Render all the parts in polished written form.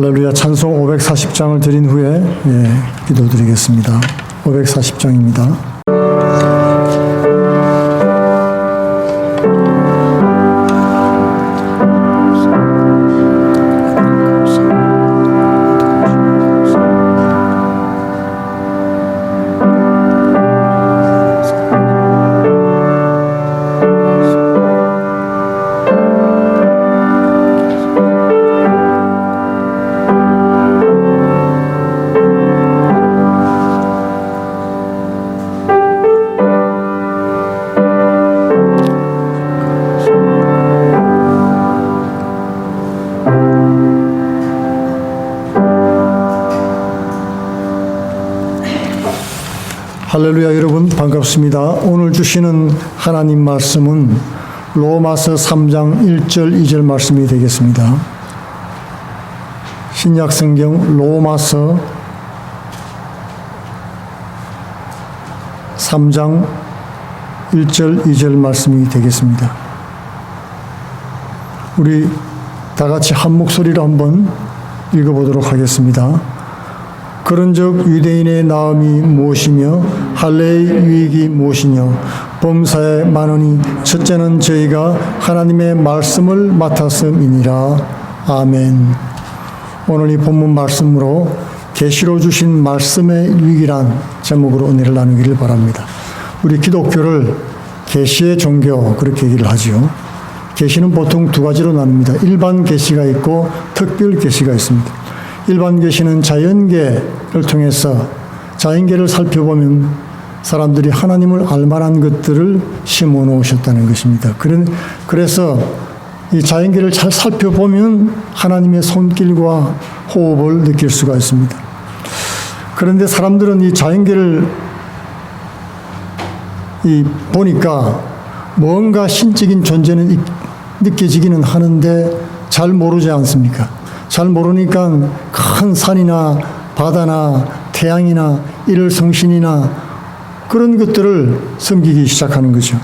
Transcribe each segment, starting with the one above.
할렐루야. 찬송 540장을 드린 후에 기도드리겠습니다. 540장입니다. 할렐루야. 여러분 반갑습니다. 오늘 주시는 하나님 말씀은 로마서 3장 1절 2절 말씀이 되겠습니다. 신약성경 로마서 3장 1절 2절 말씀이 되겠습니다. 우리 다 같이 한 목소리로 한번 읽어보도록 하겠습니다. 그런즉 유대인의 나음이 무엇이며 할례의 유익이 무엇이뇨? 범사에 많으니 첫째는 저희가 하나님의 말씀을 맡았음이니라. 아멘. 오늘 이 본문 말씀으로 계시로 주신 말씀의 유익이란 제목으로 은혜를 나누기를 바랍니다. 우리 기독교를 계시의 종교 그렇게 얘기를 하죠. 계시는 보통 두 가지로 나눕니다. 일반 계시가 있고 특별 계시가 있습니다. 일반 계시는 자연계를 통해서 자연계를 살펴보면 사람들이 하나님을 알만한 것들을 심어 놓으셨다는 것입니다. 그래서 이 자연계를 잘 살펴보면 하나님의 손길과 호흡을 느낄 수가 있습니다. 그런데 사람들은 이 자연계를 보니까 뭔가 신적인 존재는 느껴지기는 하는데 잘 모르지 않습니까? 잘 모르니까 큰 산이나 바다나 태양이나 일월성신이나 그런 것들을 섬기기 시작하는 거죠.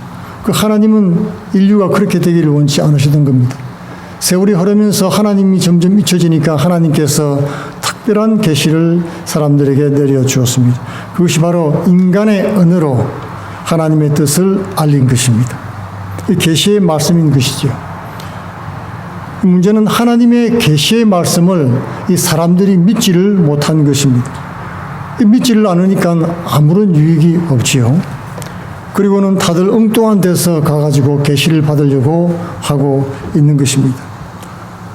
그 하나님은 인류가 그렇게 되기를 원치 않으시던 겁니다. 세월이 흐르면서 하나님이 점점 잊혀지니까 하나님께서 특별한 계시를 사람들에게 내려주었습니다. 그것이 바로 인간의 언어로 하나님의 뜻을 알린 것입니다. 이 계시의 말씀인 것이죠. 문제는 하나님의 계시의 말씀을 이 사람들이 믿지를 못한 것입니다. 믿지를 않으니까 아무런 유익이 없지요. 그리고는 다들 엉뚱한 데서 가가지고 계시를 받으려고 하고 있는 것입니다.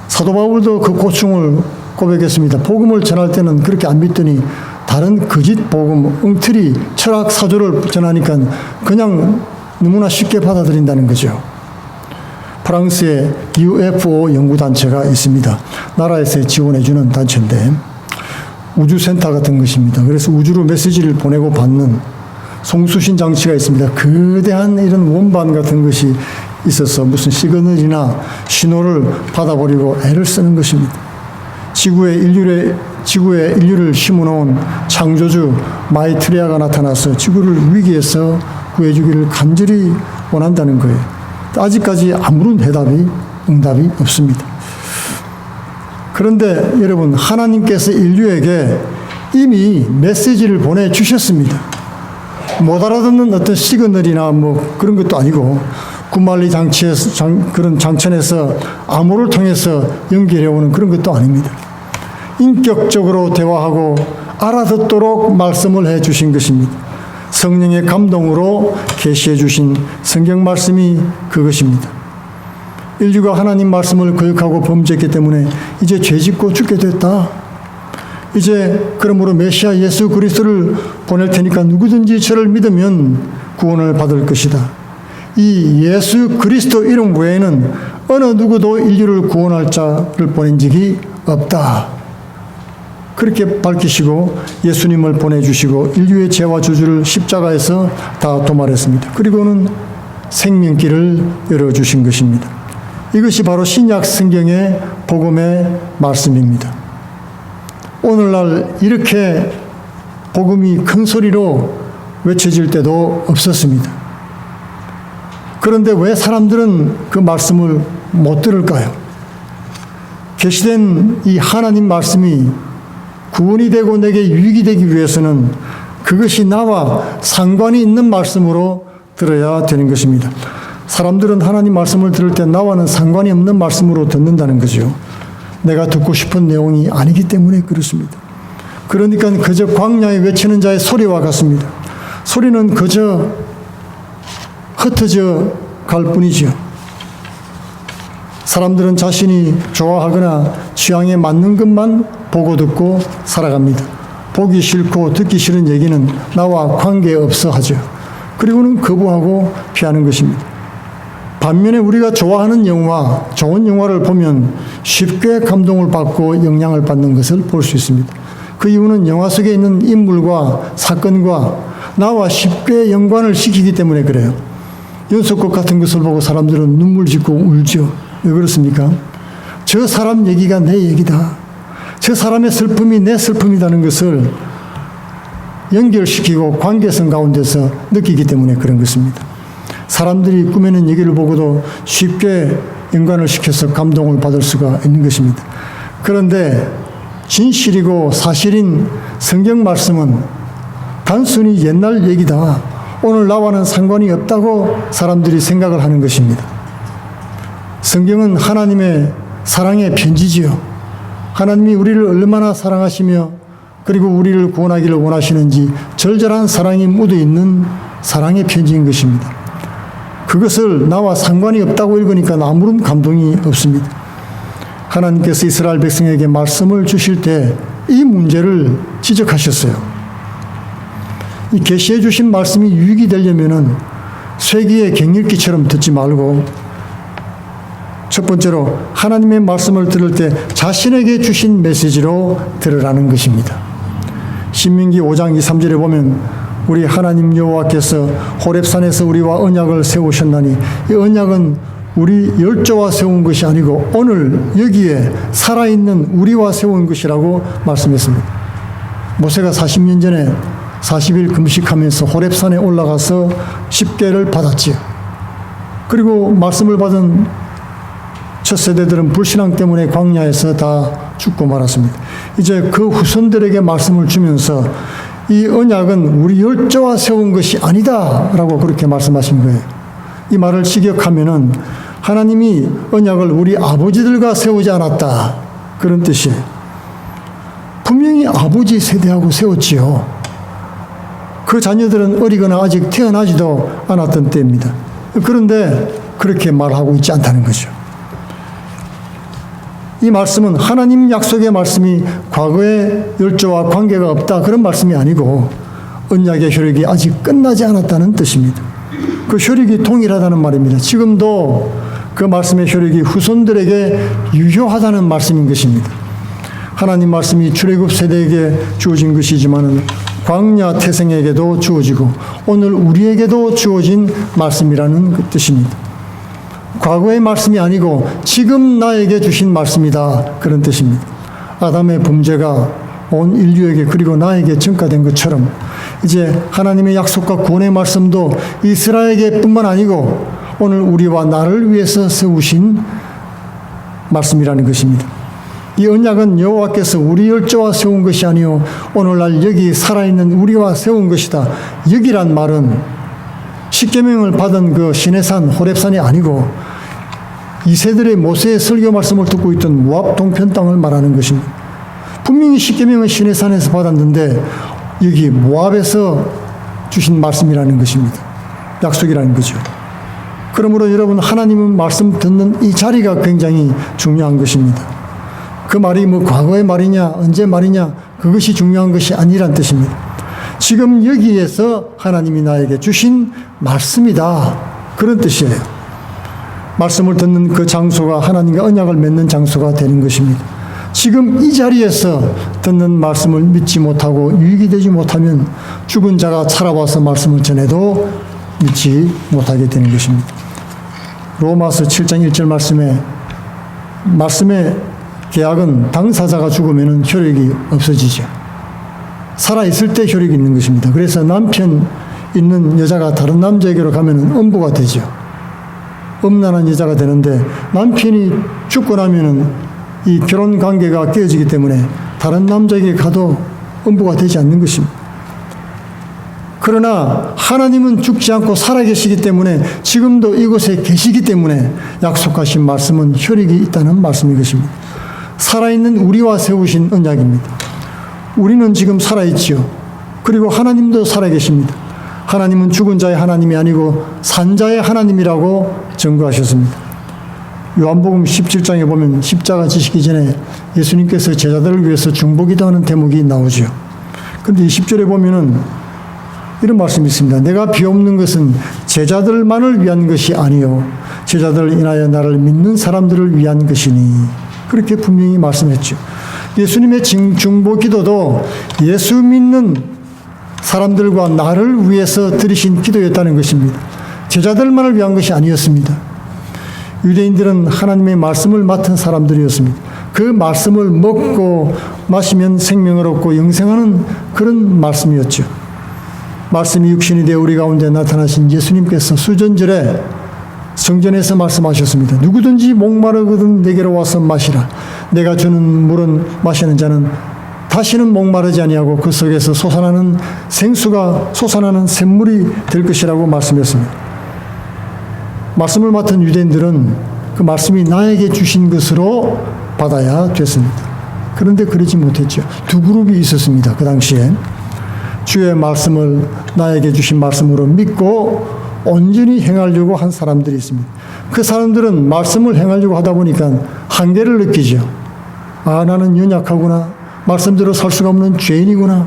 사도 바울도 그 고충을 고백했습니다. 복음을 전할 때는 그렇게 안 믿더니 다른 거짓 복음, 엉터리, 철학 사조를 전하니까 그냥 너무나 쉽게 받아들인다는 거죠. 프랑스에 UFO 연구단체가 있습니다. 나라에서 지원해주는 단체인데 우주센터 같은 것입니다. 그래서 우주로 메시지를 보내고 받는 송수신 장치가 있습니다. 거대한 이런 원반 같은 것이 있어서 무슨 시그널이나 신호를 받아버리고 애를 쓰는 것입니다. 지구에 인류를 심어놓은 창조주 마이트레아가 나타나서 지구를 위기에서 구해주기를 간절히 원한다는 거예요. 아직까지 아무런 응답이 없습니다. 그런데 여러분, 하나님께서 인류에게 이미 메시지를 보내주셨습니다. 못 알아듣는 어떤 시그널이나 그런 것도 아니고 구말리 그런 장천에서 암호를 통해서 연결해오는 그런 것도 아닙니다. 인격적으로 대화하고 알아듣도록 말씀을 해주신 것입니다. 성령의 감동으로 계시해 주신 성경 말씀이 그것입니다. 인류가 하나님 말씀을 거역하고 범죄했기 때문에 이제 죄짓고 죽게 됐다. 이제 그러므로 메시아 예수 그리스도를 보낼 테니까 누구든지 저를 믿으면 구원을 받을 것이다. 이 예수 그리스도 이름 외에는 어느 누구도 인류를 구원할 자를 보낸 적이 없다. 그렇게 밝히시고 예수님을 보내주시고 인류의 죄와 저주를 십자가에서 다 도말했습니다. 그리고는 생명길을 열어주신 것입니다. 이것이 바로 신약 성경의 복음의 말씀입니다. 오늘날 이렇게 복음이 큰 소리로 외쳐질 때도 없었습니다. 그런데 왜 사람들은 그 말씀을 못 들을까요? 계시된 이 하나님 말씀이 구원이 되고 내게 유익이 되기 위해서는 그것이 나와 상관이 있는 말씀으로 들어야 되는 것입니다. 사람들은 하나님 말씀을 들을 때 나와는 상관이 없는 말씀으로 듣는다는 거죠. 내가 듣고 싶은 내용이 아니기 때문에 그렇습니다. 그러니까 그저 광야에 외치는 자의 소리와 같습니다. 소리는 그저 흩어져 갈 뿐이죠. 사람들은 자신이 좋아하거나 취향에 맞는 것만 보고 듣고 살아갑니다. 보기 싫고 듣기 싫은 얘기는 나와 관계없어 하죠. 그리고는 거부하고 피하는 것입니다. 반면에 우리가 좋아하는 영화, 좋은 영화를 보면 쉽게 감동을 받고 영향을 받는 것을 볼 수 있습니다. 그 이유는 영화 속에 있는 인물과 사건과 나와 쉽게 연관을 시키기 때문에 그래요. 연속극 같은 것을 보고 사람들은 눈물 짓고 울죠. 왜 그렇습니까? 저 사람 얘기가 내 얘기다. 저 사람의 슬픔이 내 슬픔이라는 것을 연결시키고 관계성 가운데서 느끼기 때문에 그런 것입니다. 사람들이 꾸미는 얘기를 보고도 쉽게 연관을 시켜서 감동을 받을 수가 있는 것입니다. 그런데 진실이고 사실인 성경 말씀은 단순히 옛날 얘기다. 오늘 나와는 상관이 없다고 사람들이 생각을 하는 것입니다. 성경은 하나님의 사랑의 편지지요. 하나님이 우리를 얼마나 사랑하시며 그리고 우리를 구원하기를 원하시는지 절절한 사랑이 묻어있는 사랑의 편지인 것입니다. 그것을 나와 상관이 없다고 읽으니까 아무런 감동이 없습니다. 하나님께서 이스라엘 백성에게 말씀을 주실 때 이 문제를 지적하셨어요. 이 계시해 주신 말씀이 유익이 되려면은 쇠기의 갱읽기처럼 듣지 말고 첫 번째로 하나님의 말씀을 들을 때 자신에게 주신 메시지로 들으라는 것입니다. 신명기 5장 2, 3절에 보면 우리 하나님 여호와께서 호렙산에서 우리와 언약을 세우셨나니 이 언약은 우리 열조와 세운 것이 아니고 오늘 여기에 살아있는 우리와 세운 것이라고 말씀했습니다. 모세가 40년 전에 40일 금식하면서 호렙산에 올라가서 십계를 받았지요. 그리고 말씀을 받은 첫 세대들은 불신앙 때문에 광야에서 다 죽고 말았습니다. 이제 그 후손들에게 말씀을 주면서 이 언약은 우리 열조와 세운 것이 아니다라고 그렇게 말씀하신 거예요. 이 말을 직역하면은 하나님이 언약을 우리 아버지들과 세우지 않았다. 그런 뜻이에요. 분명히 아버지 세대하고 세웠지요. 그 자녀들은 어리거나 아직 태어나지도 않았던 때입니다. 그런데 그렇게 말하고 있지 않다는 거죠. 이 말씀은 하나님 약속의 말씀이 과거의 열조와 관계가 없다 그런 말씀이 아니고 언약의 효력이 아직 끝나지 않았다는 뜻입니다. 그 효력이 동일하다는 말입니다. 지금도 그 말씀의 효력이 후손들에게 유효하다는 말씀인 것입니다. 하나님 말씀이 출애굽 세대에게 주어진 것이지만 광야 태생에게도 주어지고 오늘 우리에게도 주어진 말씀이라는 그 뜻입니다. 과거의 말씀이 아니고 지금 나에게 주신 말씀이다 그런 뜻입니다. 아담의 범죄가 온 인류에게 그리고 나에게 전가된 것처럼 이제 하나님의 약속과 구원의 말씀도 이스라엘에게 뿐만 아니고 오늘 우리와 나를 위해서 세우신 말씀이라는 것입니다. 이 언약은 여호와께서 우리 열조와 세운 것이 아니요 오늘날 여기 살아있는 우리와 세운 것이다. 여기란 말은 십계명을 받은 그 시내산 호렙산이 아니고 이세들의 모세의 설교 말씀을 듣고 있던 모압 동편 땅을 말하는 것입니다. 분명히 십계명은 시내산에서 받았는데 여기 모압에서 주신 말씀이라는 것입니다. 약속이라는 거죠. 그러므로 여러분 하나님은 말씀 듣는 이 자리가 굉장히 중요한 것입니다. 그 말이 뭐 과거의 말이냐 언제 말이냐 그것이 중요한 것이 아니란 뜻입니다. 지금 여기에서 하나님이 나에게 주신 말씀이다 그런 뜻이에요. 말씀을 듣는 그 장소가 하나님과 언약을 맺는 장소가 되는 것입니다. 지금 이 자리에서 듣는 말씀을 믿지 못하고 유익이 되지 못하면 죽은 자가 살아와서 말씀을 전해도 믿지 못하게 되는 것입니다. 로마서 7장 1절 말씀의 계약은 당사자가 죽으면 효력이 없어지죠. 살아있을 때 효력이 있는 것입니다. 그래서 남편 있는 여자가 다른 남자에게로 가면 음부가 되죠. 음란한 여자가 되는데 남편이 죽고 나면 이 결혼 관계가 깨어지기 때문에 다른 남자에게 가도 음부가 되지 않는 것입니다. 그러나 하나님은 죽지 않고 살아계시기 때문에 지금도 이곳에 계시기 때문에 약속하신 말씀은 효력이 있다는 말씀인 것입니다. 살아있는 우리와 세우신 언약입니다. 우리는 지금 살아있지요. 그리고 하나님도 살아계십니다. 하나님은 죽은 자의 하나님이 아니고 산 자의 하나님이라고 증거하셨습니다. 요한복음 17장에 보면 십자가 지시기 전에 예수님께서 제자들을 위해서 중보기도하는 대목이 나오죠. 그런데 20절에 보면은 이런 말씀이 있습니다. 내가 비옵는 것은 제자들만을 위한 것이 아니요 제자들을 인하여 나를 믿는 사람들을 위한 것이니, 그렇게 분명히 말씀했죠. 예수님의 중보기도도 예수 믿는 사람들과 나를 위해서 드리신 기도였다는 것입니다. 제자들만을 위한 것이 아니었습니다. 유대인들은 하나님의 말씀을 맡은 사람들이었습니다. 그 말씀을 먹고 마시면 생명을 얻고 영생하는 그런 말씀이었죠. 말씀이 육신이 되어 우리 가운데 나타나신 예수님께서 수전절에 성전에서 말씀하셨습니다. 누구든지 목마르거든 내게로 와서 마시라. 내가 주는 물은 마시는 자는 다시는 목마르지 아니하고 그 속에서 솟아나는 생수가 솟아나는 샘물이 될 것이라고 말씀했습니다. 말씀을 맡은 유대인들은 그 말씀이 나에게 주신 것으로 받아야 됐습니다. 그런데 그러지 못했죠. 두 그룹이 있었습니다. 그 당시에 주의 말씀을 나에게 주신 말씀으로 믿고 온전히 행하려고 한 사람들이 있습니다. 그 사람들은 말씀을 행하려고 하다 보니까 한계를 느끼죠. 아, 나는 연약하구나. 말씀대로 살 수가 없는 죄인이구나.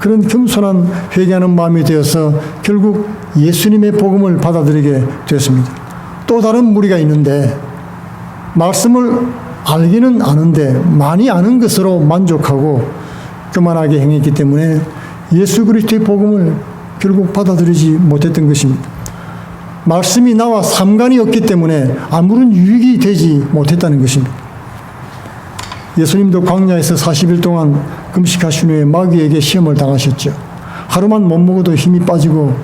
그런 겸손한 회개하는 마음이 되어서 결국 예수님의 복음을 받아들이게 됐습니다. 또 다른 무리가 있는데 말씀을 알기는 아는데 많이 아는 것으로 만족하고 교만하게 행했기 때문에 예수 그리스도의 복음을 결국 받아들이지 못했던 것입니다. 말씀이 나와 상관이 없기 때문에 아무런 유익이 되지 못했다는 것입니다. 예수님도 광야에서 40일 동안 금식하신 후에 마귀에게 시험을 당하셨죠. 하루만 못 먹어도 힘이 빠지고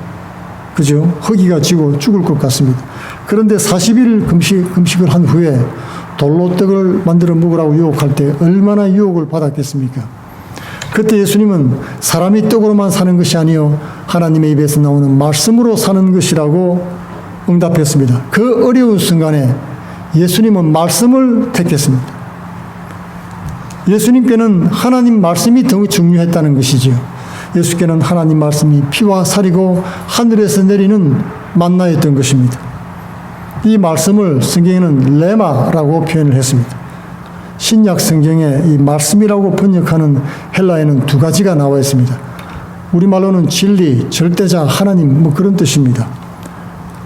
그죠? 허기가 지고 죽을 것 같습니다. 그런데 40일 금식을 한 후에 돌로 떡을 만들어 먹으라고 유혹할 때 얼마나 유혹을 받았겠습니까? 그때 예수님은 사람이 떡으로만 사는 것이 아니요 하나님의 입에서 나오는 말씀으로 사는 것이라고 응답했습니다. 그 어려운 순간에 예수님은 말씀을 택했습니다. 예수님께는 하나님 말씀이 더 중요했다는 것이지요. 예수께는 하나님 말씀이 피와 살이고 하늘에서 내리는 만나였던 것입니다. 이 말씀을 성경에는 레마라고 표현을 했습니다. 신약 성경에 이 말씀이라고 번역하는 헬라에는 두 가지가 나와 있습니다. 우리말로는 진리, 절대자, 하나님 뭐 그런 뜻입니다.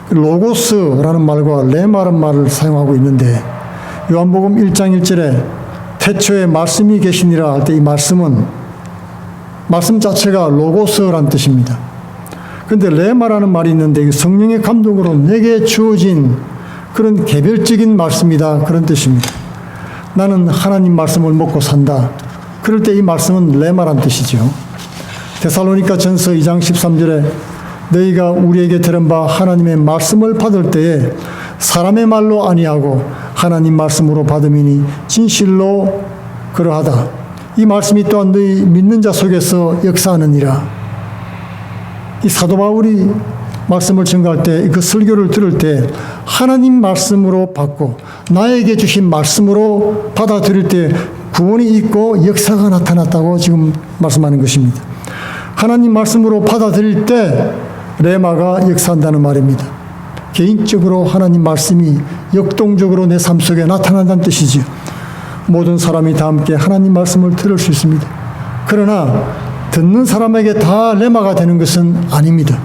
로고스라는 말과 레마라는 말을 사용하고 있는데 요한복음 1장 1절에 태초에 말씀이 계시니라 할 때 이 말씀은 말씀 자체가 로고스라는 뜻입니다. 그런데 레마라는 말이 있는데 성령의 감동으로 내게 주어진 그런 개별적인 말씀이다 그런 뜻입니다. 나는 하나님 말씀을 먹고 산다. 그럴 때 이 말씀은 레마란 뜻이죠. 데살로니가 전서 2장 13절에 너희가 우리에게 들은 바 하나님의 말씀을 받을 때에 사람의 말로 아니하고 하나님 말씀으로 받음이니 진실로 그러하다. 이 말씀이 또한 너희 믿는 자 속에서 역사하느니라. 이 사도 바울이 말씀을 전가할 때 그 설교를 들을 때 하나님 말씀으로 받고 나에게 주신 말씀으로 받아들일 때 구원이 있고 역사가 나타났다고 지금 말씀하는 것입니다. 하나님 말씀으로 받아들일 때 레마가 역사한다는 말입니다. 개인적으로 하나님 말씀이 역동적으로 내 삶 속에 나타난다는 뜻이지요. 모든 사람이 다 함께 하나님 말씀을 들을 수 있습니다. 그러나 듣는 사람에게 다 레마가 되는 것은 아닙니다.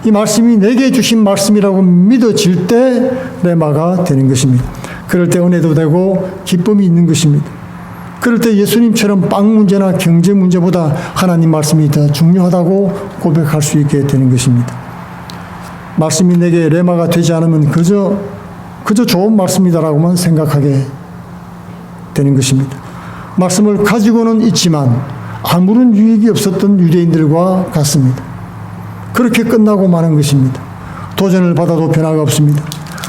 이 말씀이 내게 주신 말씀이라고 믿어질 때 레마가 되는 것입니다. 그럴 때 은혜도 되고 기쁨이 있는 것입니다. 그럴 때 예수님처럼 빵 문제나 경제 문제보다 하나님 말씀이 더 중요하다고 고백할 수 있게 되는 것입니다. 말씀이 내게 레마가 되지 않으면 그저 좋은 말씀이다라고만 생각하게 되는 것입니다. 말씀을 가지고는 있지만 아무런 유익이 없었던 유대인들과 같습니다. 그렇게 끝나고 마는 것입니다. 도전을 받아도 변화가 없습니다.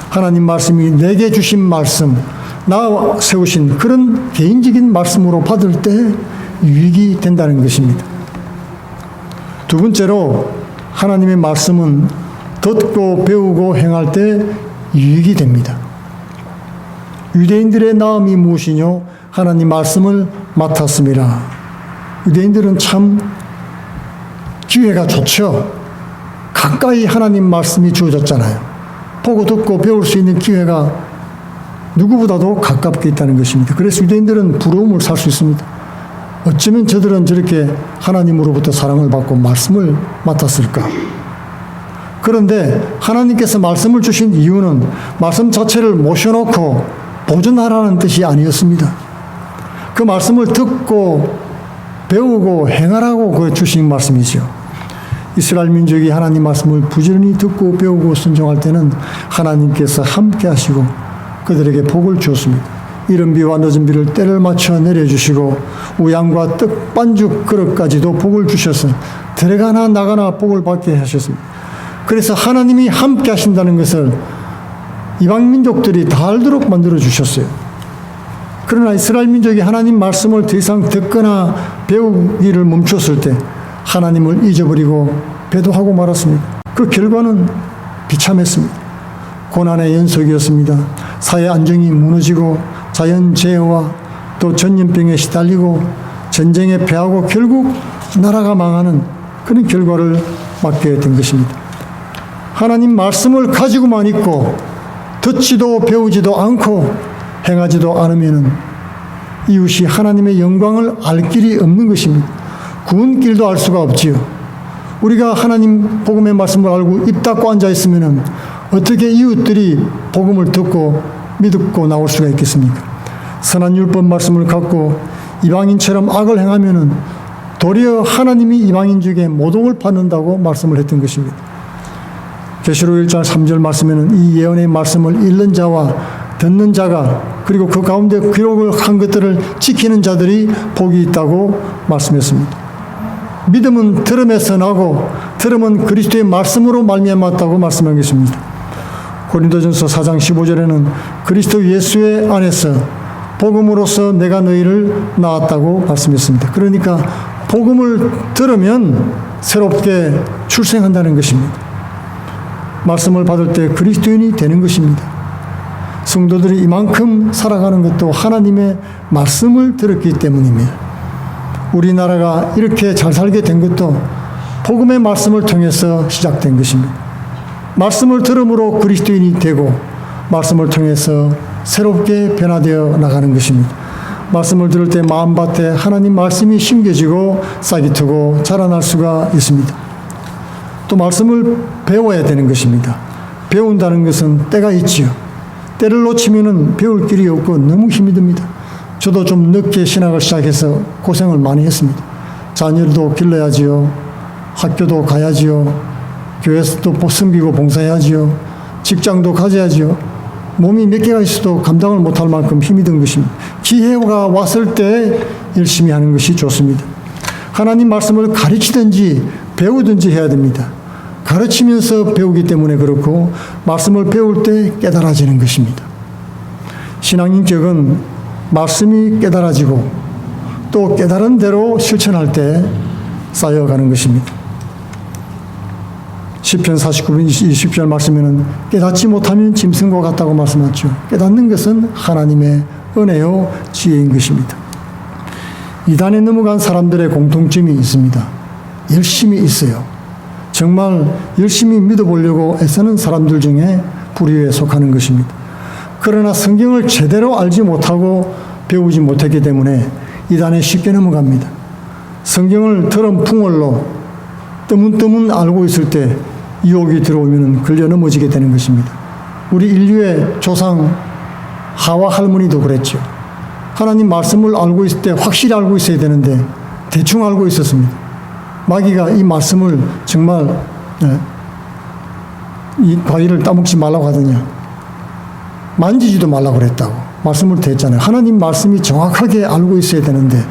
하나님 말씀이 내게 주신 말씀, 세우신 그런 개인적인 말씀으로 받을 때 유익이 된다는 것입니다. 두 번째로 하나님의 말씀은 듣고 배우고 행할 때 유익이 됩니다. 유대인들의 나음이 무엇이뇨? 하나님 말씀을 맡았습니다. 유대인들은 참 기회가 좋죠. 가까이 하나님 말씀이 주어졌잖아요. 보고 듣고 배울 수 있는 기회가 누구보다도 가깝게 있다는 것입니다. 그래서 유대인들은 부러움을 살 수 있습니다. 어쩌면 저들은 저렇게 하나님으로부터 사랑을 받고 말씀을 맡았을까? 그런데 하나님께서 말씀을 주신 이유는 말씀 자체를 모셔놓고 보존하라는 뜻이 아니었습니다. 그 말씀을 듣고 배우고 행하라고 주신 말씀이죠. 이스라엘 민족이 하나님 말씀을 부지런히 듣고 배우고 순종할 때는 하나님께서 함께 하시고 그들에게 복을 주었습니다. 이른 비와 늦은 비를 때를 맞춰 내려주시고 우양과 떡 반죽 그릇까지도 복을 주셔서 들어가나 나가나 복을 받게 하셨습니다. 그래서 하나님이 함께 하신다는 것을 이방 민족들이 다 알도록 만들어 주셨어요. 그러나 이스라엘 민족이 하나님 말씀을 더 이상 듣거나 배우기를 멈췄을 때 하나님을 잊어버리고 배도하고 말았습니다. 그 결과는 비참했습니다. 고난의 연속이었습니다. 사회 안정이 무너지고 자연재해와 또 전염병에 시달리고 전쟁에 패하고 결국 나라가 망하는 그런 결과를 맞게 된 것입니다. 하나님 말씀을 가지고만 있고 듣지도 배우지도 않고 행하지도 않으면 이웃이 하나님의 영광을 알 길이 없는 것입니다. 구운 길도 알 수가 없지요. 우리가 하나님 복음의 말씀을 알고 입 닫고 앉아 있으면 어떻게 이웃들이 복음을 듣고 믿고 나올 수가 있겠습니까? 선한 율법 말씀을 갖고 이방인처럼 악을 행하면 도리어 하나님이 이방인족에 모독을 받는다고 말씀을 했던 것입니다. 계시록 1장 3절 말씀에는 이 예언의 말씀을 읽는 자와 듣는 자가 그리고 그 가운데 기록을 한 것들을 지키는 자들이 복이 있다고 말씀했습니다. 믿음은 들음에서 나고 들음은 그리스도의 말씀으로 말미암았다고 말씀한 것입니다. 고린도전서 4장 15절에는 그리스도 예수의 안에서 복음으로서 내가 너희를 낳았다고 말씀했습니다. 그러니까 복음을 들으면 새롭게 출생한다는 것입니다. 말씀을 받을 때 그리스도인이 되는 것입니다. 성도들이 이만큼 살아가는 것도 하나님의 말씀을 들었기 때문입니다. 우리나라가 이렇게 잘 살게 된 것도 복음의 말씀을 통해서 시작된 것입니다. 말씀을 들음으로 그리스도인이 되고 말씀을 통해서 새롭게 변화되어 나가는 것입니다. 말씀을 들을 때 마음밭에 하나님 말씀이 심겨지고 싹이 트고 자라날 수가 있습니다. 또 말씀을 배워야 되는 것입니다. 배운다는 것은 때가 있지요. 때를 놓치면 배울 길이 없고 너무 힘이 듭니다. 저도 좀 늦게 신학을 시작해서 고생을 많이 했습니다. 자녀도 길러야지요. 학교도 가야지요. 교회에서도 섬기고 봉사해야지요. 직장도 가져야지요. 몸이 몇 개가 있어도 감당을 못할 만큼 힘이 든 것입니다. 기회가 왔을 때 열심히 하는 것이 좋습니다. 하나님 말씀을 가르치든지 배우든지 해야 됩니다. 가르치면서 배우기 때문에 그렇고 말씀을 배울 때 깨달아지는 것입니다. 신앙인격은 말씀이 깨달아지고 또 깨달은 대로 실천할 때 쌓여가는 것입니다. 시편 49편 20절 말씀에는 깨닫지 못하면 짐승과 같다고 말씀하죠. 깨닫는 것은 하나님의 은혜요 지혜인 것입니다. 이단에 넘어간 사람들의 공통점이 있습니다. 열심히 있어요. 정말 열심히 믿어보려고 애쓰는 사람들 중에 불의에 속하는 것입니다. 그러나 성경을 제대로 알지 못하고 배우지 못했기 때문에 이단에 쉽게 넘어갑니다. 성경을 들은 풍월로 뜨문뜨문 알고 있을 때 유혹이 들어오면 걸려 넘어지게 되는 것입니다. 우리 인류의 조상 하와 할머니도 그랬죠. 하나님 말씀을 알고 있을 때 확실히 알고 있어야 되는데 대충 알고 있었습니다. 마귀가 이 말씀을 정말 이 과일을 따먹지 말라고 하더냐. 만지지도 말라고 그랬다고 말씀을 드렸잖아요. 하나님 말씀이 정확하게 알고 있어야 되는데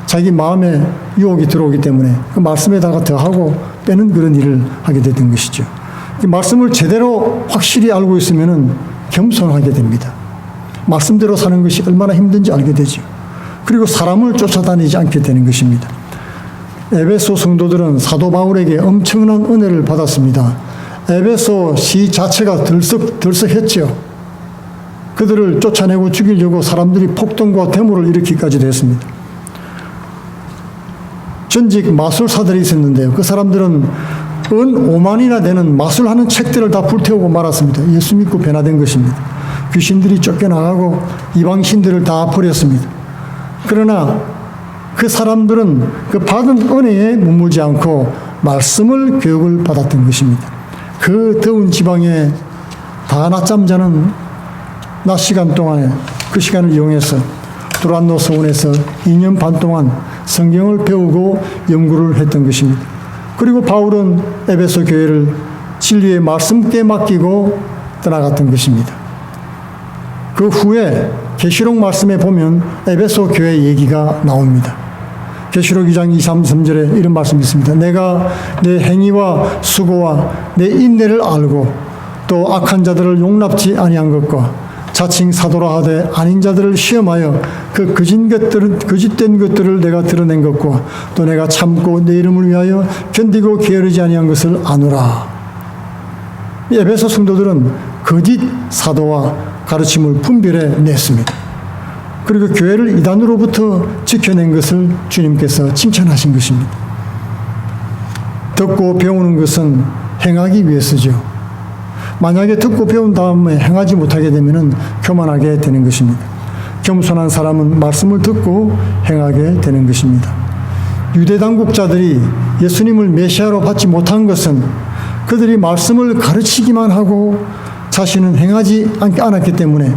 자기 마음에 유혹이 들어오기 때문에 그 말씀에다가 더하고 빼는 그런 일을 하게 되는 것이죠. 이 말씀을 제대로 확실히 알고 있으면 겸손하게 됩니다. 말씀대로 사는 것이 얼마나 힘든지 알게 되죠. 그리고 사람을 쫓아다니지 않게 되는 것입니다. 에베소 성도들은 사도 바울에게 엄청난 은혜를 받았습니다. 에베소 시 자체가 들썩했죠. 그들을 쫓아내고 죽이려고 사람들이 폭동과 데모를 일으키기까지 했습니다. 전직 마술사들이 있었는데요. 그 사람들은 은 5만이나 되는 마술하는 책들을 다 불태우고 말았습니다. 예수 믿고 변화된 것입니다. 귀신들이 쫓겨나가고 이방신들을 다 버렸습니다. 그러나 그 사람들은 그 받은 은혜에 머물지 않고 말씀을 교육을 받았던 것입니다. 그 더운 지방에 다 낮잠 자는 낮 시간 동안에 그 시간을 이용해서 두란노 서원에서 2년 반 동안 성경을 배우고 연구를 했던 것입니다. 그리고 바울은 에베소 교회를 진리의 말씀께 맡기고 떠나갔던 것입니다. 그 후에 계시록 말씀에 보면 에베소 교회 얘기가 나옵니다. 계시록 2장 2, 3, 3절에 이런 말씀이 있습니다. 내가 내 행위와 수고와 내 인내를 알고 또 악한 자들을 용납지 아니한 것과 자칭 사도라 하되 아닌 자들을 시험하여 그 거짓된 것들을 내가 드러낸 것과 또 내가 참고 내 이름을 위하여 견디고 게으르지 아니한 것을 아노라. 에베소 성도들은 거짓 사도와 가르침을 분별해 냈습니다. 그리고 교회를 이단으로부터 지켜낸 것을 주님께서 칭찬하신 것입니다. 듣고 배우는 것은 행하기 위해서죠. 만약에 듣고 배운 다음에 행하지 못하게 되면 교만하게 되는 것입니다. 겸손한 사람은 말씀을 듣고 행하게 되는 것입니다. 유대 당국자들이 예수님을 메시아로 받지 못한 것은 그들이 말씀을 가르치기만 하고 자신은 행하지 않았기 때문에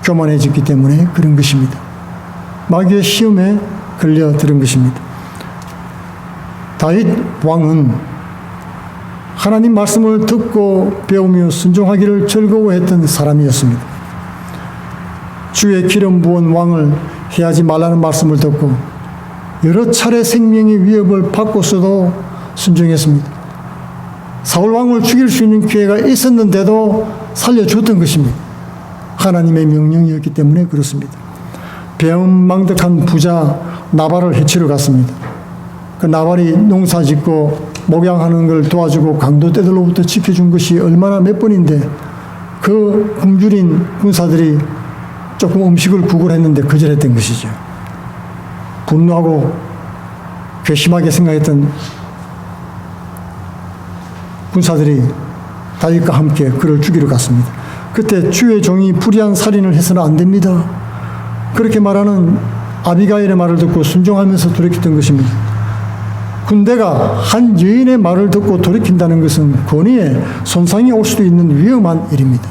교만해졌기 때문에 그런 것입니다. 마귀의 시험에 걸려들은 것입니다. 다윗 왕은 하나님 말씀을 듣고 배우며 순종하기를 즐거워했던 사람이었습니다. 주의 기름 부은 왕을 해하지 말라는 말씀을 듣고 여러 차례 생명의 위협을 받고서도 순종했습니다. 사울 왕을 죽일 수 있는 기회가 있었는데도 살려줬던 것입니다. 하나님의 명령이었기 때문에 그렇습니다. 배은망덕한 부자 나발을 해치러 갔습니다. 그 나발이 농사 짓고 목양하는 걸 도와주고 강도떼들로부터 지켜준 것이 얼마나 몇 번인데 그 굶주린 군사들이 조금 음식을 구걸했는데 거절했던 것이죠. 분노하고 괘씸하게 생각했던 군사들이 다윗과 함께 그를 죽이러 갔습니다. 그때 주의 종이 불의한 살인을 해서는 안 됩니다. 그렇게 말하는 아비가일의 말을 듣고 순종하면서 돌이켰던 것입니다. 군대가 한 여인의 말을 듣고 돌이킨다는 것은 권위에 손상이 올 수도 있는 위험한 일입니다.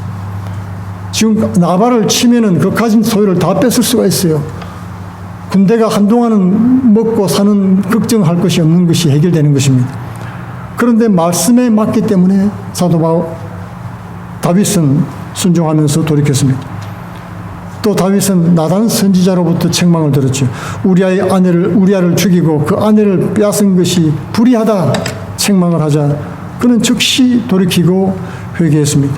지금 나발을 치면은 그 가진 소유를 다 뺏을 수가 있어요. 군대가 한동안은 먹고 사는 걱정할 것이 없는 것이 해결되는 것입니다. 그런데 말씀에 맞기 때문에 사도 다윗은 순종하면서 돌이켰습니다. 또 다윗은 나단 선지자로부터 책망을 들었죠. 우리아를 죽이고 그 아내를 빼앗은 것이 불의하다 책망을 하자 그는 즉시 돌이키고 회개했습니다.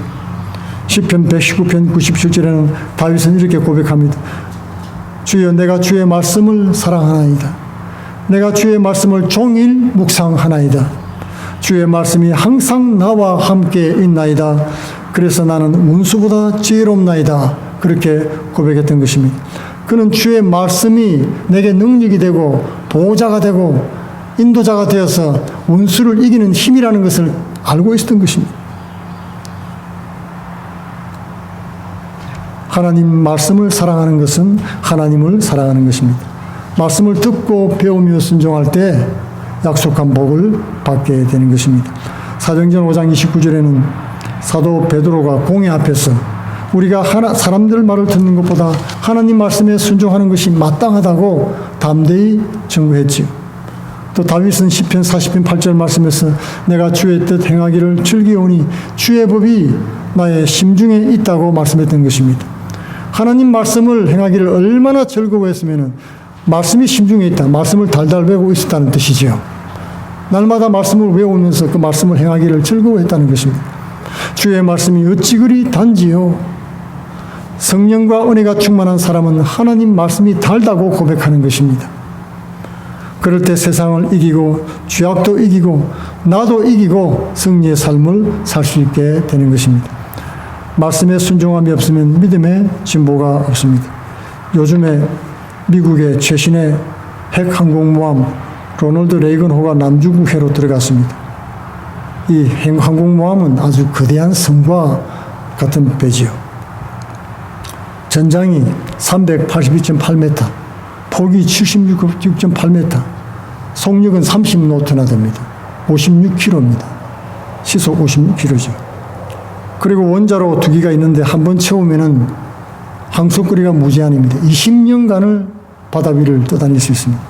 시편 119편 97절에는 다윗은 이렇게 고백합니다. 주여 내가 주의 말씀을 사랑하나이다. 내가 주의 말씀을 종일 묵상하나이다. 주의 말씀이 항상 나와 함께 있나이다. 그래서 나는 운수보다 지혜롭나이다. 그렇게 고백했던 것입니다. 그는 주의 말씀이 내게 능력이 되고 보호자가 되고 인도자가 되어서 운수를 이기는 힘이라는 것을 알고 있었던 것입니다. 하나님 말씀을 사랑하는 것은 하나님을 사랑하는 것입니다. 말씀을 듣고 배우며 순종할 때 약속한 복을 받게 되는 것입니다. 사도행전 5장 29절에는 사도 베드로가 공회 앞에서 우리가 사람들 말을 듣는 것보다 하나님 말씀에 순종하는 것이 마땅하다고 담대히 증거했지요. 또 다윗은 시편 40편 8절 말씀에서 내가 주의 뜻 행하기를 즐기오니 주의 법이 나의 심중에 있다고 말씀했던 것입니다. 하나님 말씀을 행하기를 얼마나 즐거워했으면 말씀이 심중에 있다. 말씀을 달달 외우고 있었다는 뜻이지요. 날마다 말씀을 외우면서 그 말씀을 행하기를 즐거워했다는 것입니다. 주의 말씀이 어찌 그리 단지요. 성령과 은혜가 충만한 사람은 하나님 말씀이 달다고 고백하는 것입니다. 그럴 때 세상을 이기고 죄악도 이기고 나도 이기고 승리의 삶을 살 수 있게 되는 것입니다. 말씀에 순종함이 없으면 믿음에 진보가 없습니다. 요즘에 미국의 최신의 핵항공모함 로널드 레이건호가 남중국해로 들어갔습니다. 이 항공모함은 아주 거대한 성과 같은 배지요. 전장이 382.8m, 폭이 76.8m, 속력은 30노트나 됩니다. 56km입니다. 시속 56km죠. 그리고 원자로 2기가 있는데 한 번 채우면은 항속거리가 무제한입니다. 20년간을 바다 위를 떠다닐 수 있습니다.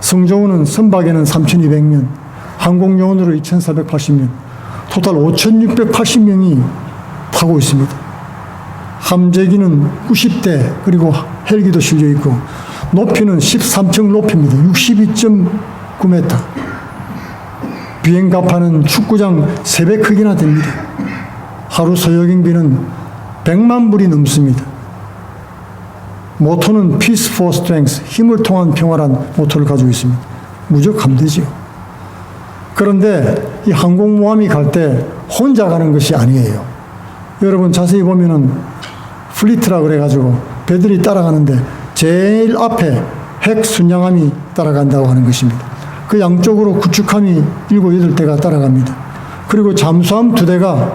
성조원은 선박에는 3,200명, 항공요원으로 2,480명, 토탈 5,680명이 타고 있습니다. 함재기는 90대, 그리고 헬기도 실려 있고, 높이는 13층 높이입니다. 62.9m. 비행 갑판은 축구장 3배 크기나 됩니다. 하루 소요경비는 100만 불이 넘습니다. 모토는 Peace for Strength, 힘을 통한 평화란 모토를 가지고 있습니다. 무적 함대지요. 그런데 이 항공모함이 갈 때 혼자 가는 것이 아니에요. 여러분 자세히 보면은 플리트라 그래가지고 배들이 따라가는데 제일 앞에 핵 순양함이 따라간다고 하는 것입니다. 그 양쪽으로 구축함이 7, 8대가 따라갑니다. 그리고 잠수함 2대가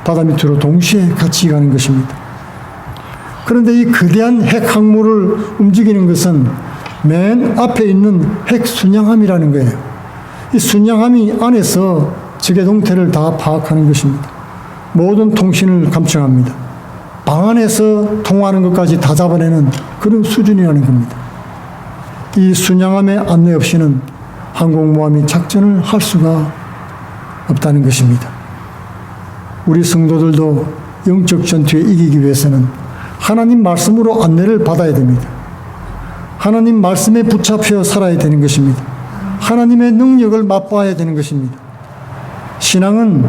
바다 밑으로 동시에 같이 가는 것입니다. 그런데 이 거대한 핵 항모를 움직이는 것은 맨 앞에 있는 핵 순양함이라는 거예요. 이 순양함이 안에서 적의 동태를 다 파악하는 것입니다. 모든 통신을 감청합니다. 방 안에서 통화하는 것까지 다 잡아내는 그런 수준이라는 겁니다. 이 순양함의 안내 없이는 항공모함이 작전을 할 수가 없다는 것입니다. 우리 성도들도 영적 전투에 이기기 위해서는 하나님 말씀으로 안내를 받아야 됩니다. 하나님 말씀에 붙잡혀 살아야 되는 것입니다. 하나님의 능력을 맛봐야 되는 것입니다. 신앙은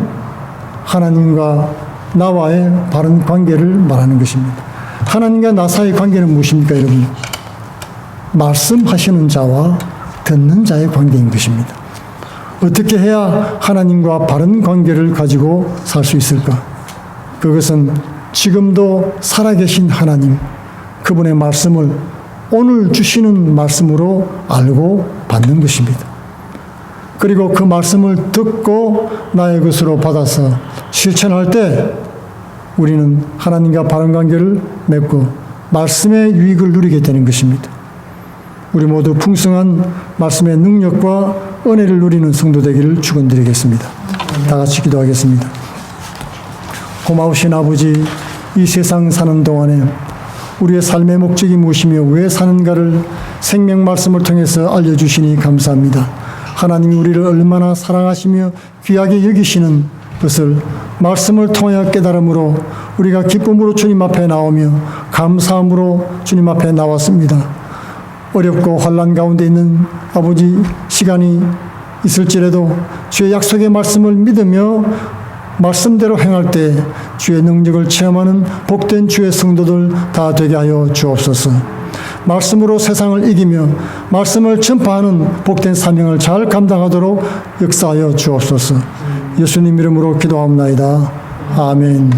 하나님과 나와의 바른 관계를 말하는 것입니다. 하나님과 나 사이의 관계는 무엇입니까, 여러분? 말씀하시는 자와 듣는 자의 관계인 것입니다. 어떻게 해야 하나님과 바른 관계를 가지고 살 수 있을까? 그것은 지금도 살아계신 하나님, 그분의 말씀을 오늘 주시는 말씀으로 알고 받는 것입니다. 그리고 그 말씀을 듣고 나의 것으로 받아서 실천할 때 우리는 하나님과 바른 관계를 맺고 말씀의 유익을 누리게 되는 것입니다. 우리 모두 풍성한 말씀의 능력과 은혜를 누리는 성도 되기를 축원드리겠습니다. 다 같이 기도하겠습니다. 고마우신 아버지, 이 세상 사는 동안에 우리의 삶의 목적이 무엇이며 왜 사는가를 생명 말씀을 통해서 알려주시니 감사합니다. 하나님이 우리를 얼마나 사랑하시며 귀하게 여기시는 것을 말씀을 통하여 깨달음으로 우리가 기쁨으로 주님 앞에 나오며 감사함으로 주님 앞에 나왔습니다. 어렵고 환난 가운데 있는 아버지 시간이 있을지라도 주의 약속의 말씀을 믿으며 말씀대로 행할 때 주의 능력을 체험하는 복된 주의 성도들 다 되게 하여 주옵소서. 말씀으로 세상을 이기며 말씀을 전파하는 복된 사명을 잘 감당하도록 역사하여 주옵소서. 예수님 이름으로 기도합니다. 아멘.